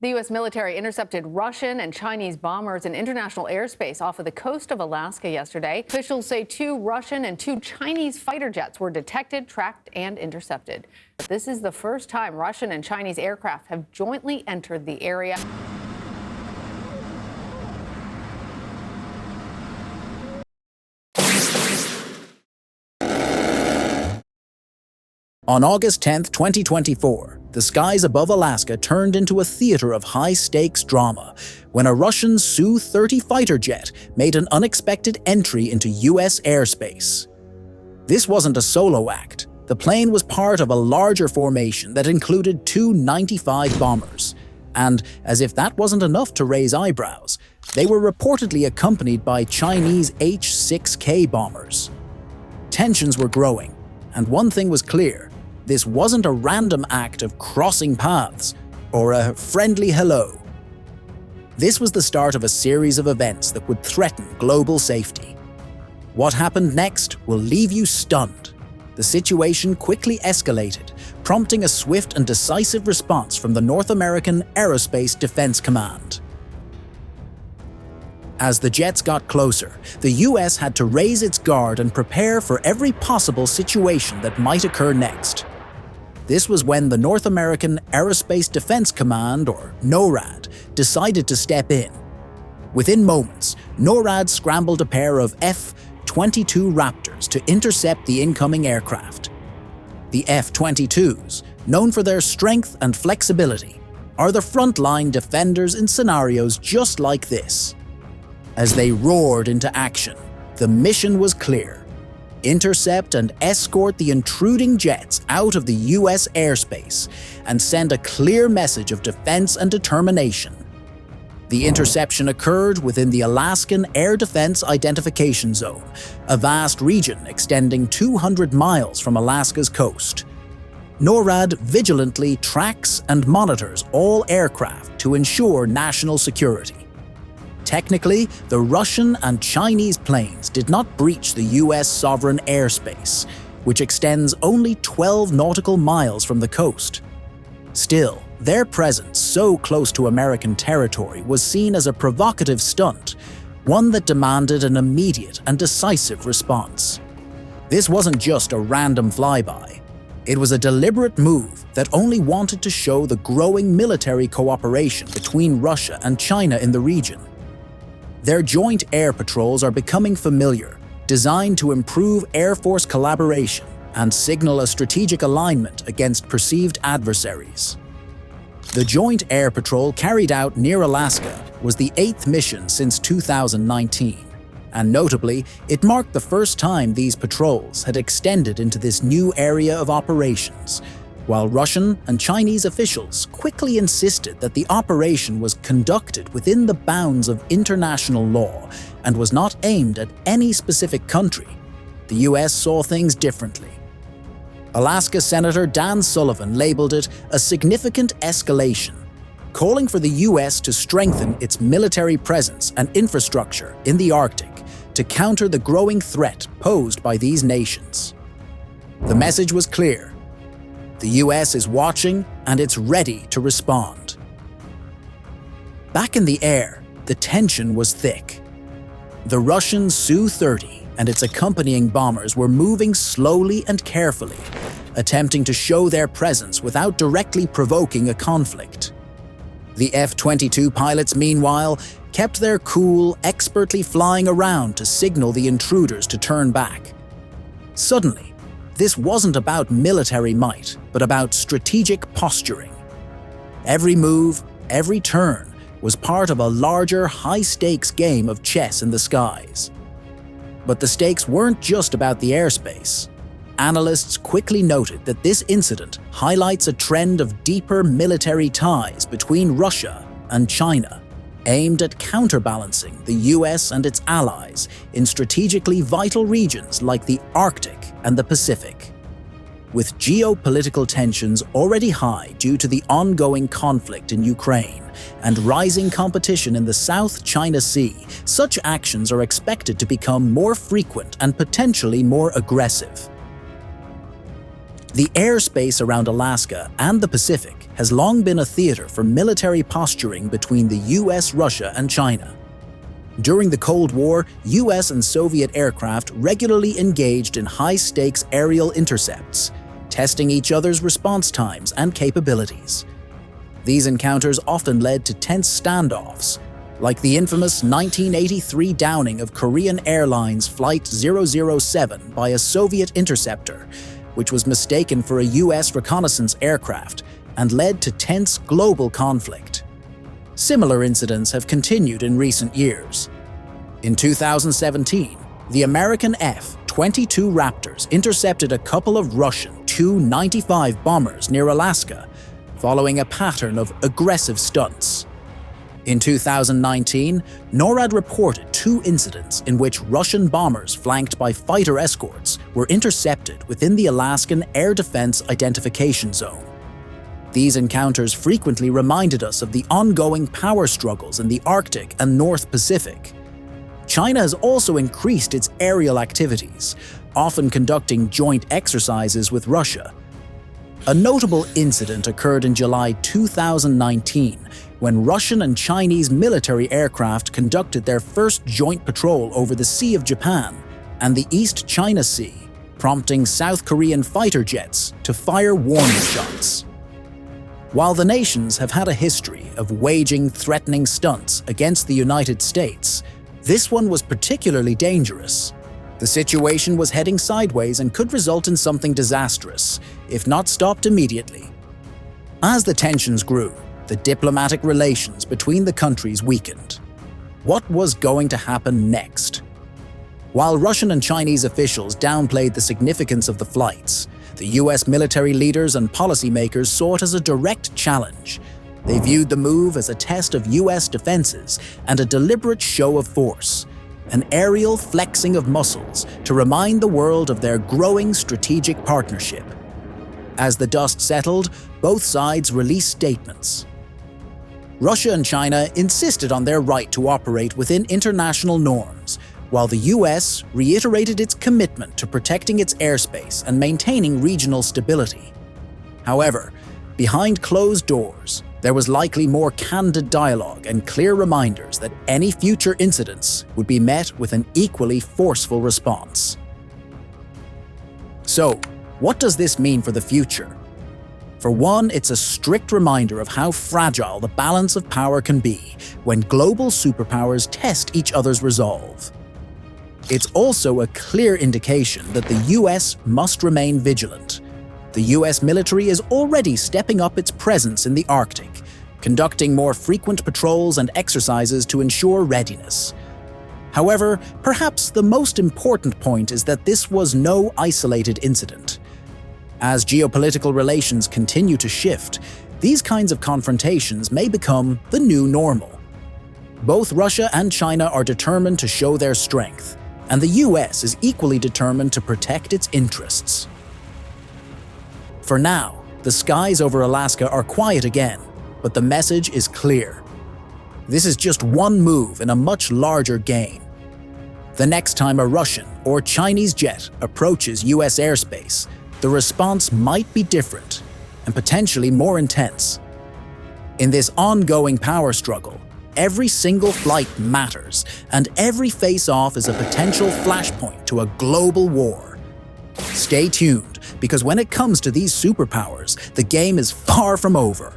The U.S. military intercepted Russian and Chinese bombers in international airspace off of the coast of Alaska yesterday. Officials say 2 Russian and 2 Chinese fighter jets were detected, tracked, and intercepted. But this is the first time Russian and Chinese aircraft have jointly entered the area. On August 10, 2024, the skies above Alaska turned into a theater of high-stakes drama when a Russian Su-30 fighter jet made an unexpected entry into U.S. airspace. This wasn't a solo act. The plane was part of a larger formation that included 2 95 bombers. And, as if that wasn't enough to raise eyebrows, they were reportedly accompanied by Chinese H-6K bombers. Tensions were growing, and one thing was clear. This wasn't a random act of crossing paths or a friendly hello. This was the start of a series of events that would threaten global safety. What happened next will leave you stunned. The situation quickly escalated, prompting a swift and decisive response from the North American Aerospace Defense Command. As the jets got closer, the U.S. had to raise its guard and prepare for every possible situation that might occur next. This was when the North American Aerospace Defense Command, or NORAD, decided to step in. Within moments, NORAD scrambled a pair of F-22 Raptors to intercept the incoming aircraft. The F-22s, known for their strength and flexibility, are the frontline defenders in scenarios just like this. As they roared into action, the mission was clear: intercept and escort the intruding jets out of the U.S. airspace and send a clear message of defense and determination. The interception occurred within the Alaskan Air Defense Identification Zone, a vast region extending 200 miles from Alaska's coast. NORAD vigilantly tracks and monitors all aircraft to ensure national security. Technically, the Russian and Chinese planes did not breach the U.S. sovereign airspace, which extends only 12 nautical miles from the coast. Still, their presence so close to American territory was seen as a provocative stunt, one that demanded an immediate and decisive response. This wasn't just a random flyby. It was a deliberate move that only wanted to show the growing military cooperation between Russia and China in the region. Their joint air patrols are becoming familiar, designed to improve Air Force collaboration and signal a strategic alignment against perceived adversaries. The Joint Air Patrol carried out near Alaska was the 8th mission since 2019, and notably, it marked the first time these patrols had extended into this new area of operations, while Russian and Chinese officials quickly insisted that the operation was conducted within the bounds of international law and was not aimed at any specific country. The U.S. saw things differently. Alaska Senator Dan Sullivan labeled it a significant escalation, calling for the U.S. to strengthen its military presence and infrastructure in the Arctic to counter the growing threat posed by these nations. The message was clear. The U.S. is watching, and it's ready to respond. Back in the air, the tension was thick. The Russian Su-30 and its accompanying bombers were moving slowly and carefully, attempting to show their presence without directly provoking a conflict. The F-22 pilots, meanwhile, kept their cool, expertly flying around to signal the intruders to turn back. Suddenly, this wasn't about military might, but about strategic posturing. Every move, every turn, was part of a larger, high-stakes game of chess in the skies. But the stakes weren't just about the airspace. Analysts quickly noted that this incident highlights a trend of deeper military ties between Russia and China, aimed at counterbalancing the US and its allies in strategically vital regions like the Arctic and the Pacific. With geopolitical tensions already high due to the ongoing conflict in Ukraine and rising competition in the South China Sea, such actions are expected to become more frequent and potentially more aggressive. The airspace around Alaska and the Pacific has long been a theater for military posturing between the US, Russia, and China. During the Cold War, US and Soviet aircraft regularly engaged in high-stakes aerial intercepts, testing each other's response times and capabilities. These encounters often led to tense standoffs, like the infamous 1983 downing of Korean Airlines Flight 007 by a Soviet interceptor, which was mistaken for a US reconnaissance aircraft and led to tense global conflict. Similar incidents have continued in recent years. In 2017, the American F-22 Raptors intercepted a couple of Russian Tu-95 bombers near Alaska, following a pattern of aggressive stunts. In 2019, NORAD reported 2 incidents in which Russian bombers flanked by fighter escorts were intercepted within the Alaskan Air Defense Identification Zone. These encounters frequently reminded us of the ongoing power struggles in the Arctic and North Pacific. China has also increased its aerial activities, often conducting joint exercises with Russia. A notable incident occurred in July 2019 when Russian and Chinese military aircraft conducted their first joint patrol over the Sea of Japan and the East China Sea, prompting South Korean fighter jets to fire warning shots. While the nations have had a history of waging threatening stunts against the United States, this one was particularly dangerous. The situation was heading sideways and could result in something disastrous, if not stopped immediately. As the tensions grew, the diplomatic relations between the countries weakened. What was going to happen next? While Russian and Chinese officials downplayed the significance of the flights, the US military leaders and policymakers saw it as a direct challenge. They viewed the move as a test of US defenses and a deliberate show of force, an aerial flexing of muscles to remind the world of their growing strategic partnership. As the dust settled, both sides released statements. Russia and China insisted on their right to operate within international norms, while the US reiterated its commitment to protecting its airspace and maintaining regional stability. However, behind closed doors, there was likely more candid dialogue and clear reminders that any future incidents would be met with an equally forceful response. So, what does this mean for the future? For one, it's a strict reminder of how fragile the balance of power can be when global superpowers test each other's resolve. It's also a clear indication that the US must remain vigilant. The US military is already stepping up its presence in the Arctic, conducting more frequent patrols and exercises to ensure readiness. However, perhaps the most important point is that this was no isolated incident. As geopolitical relations continue to shift, these kinds of confrontations may become the new normal. Both Russia and China are determined to show their strength, and the US is equally determined to protect its interests. For now, the skies over Alaska are quiet again, but the message is clear. This is just one move in a much larger game. The next time a Russian or Chinese jet approaches US airspace, the response might be different and potentially more intense. In this ongoing power struggle, every single flight matters, and every face-off is a potential flashpoint to a global war. Stay tuned, because when it comes to these superpowers, the game is far from over.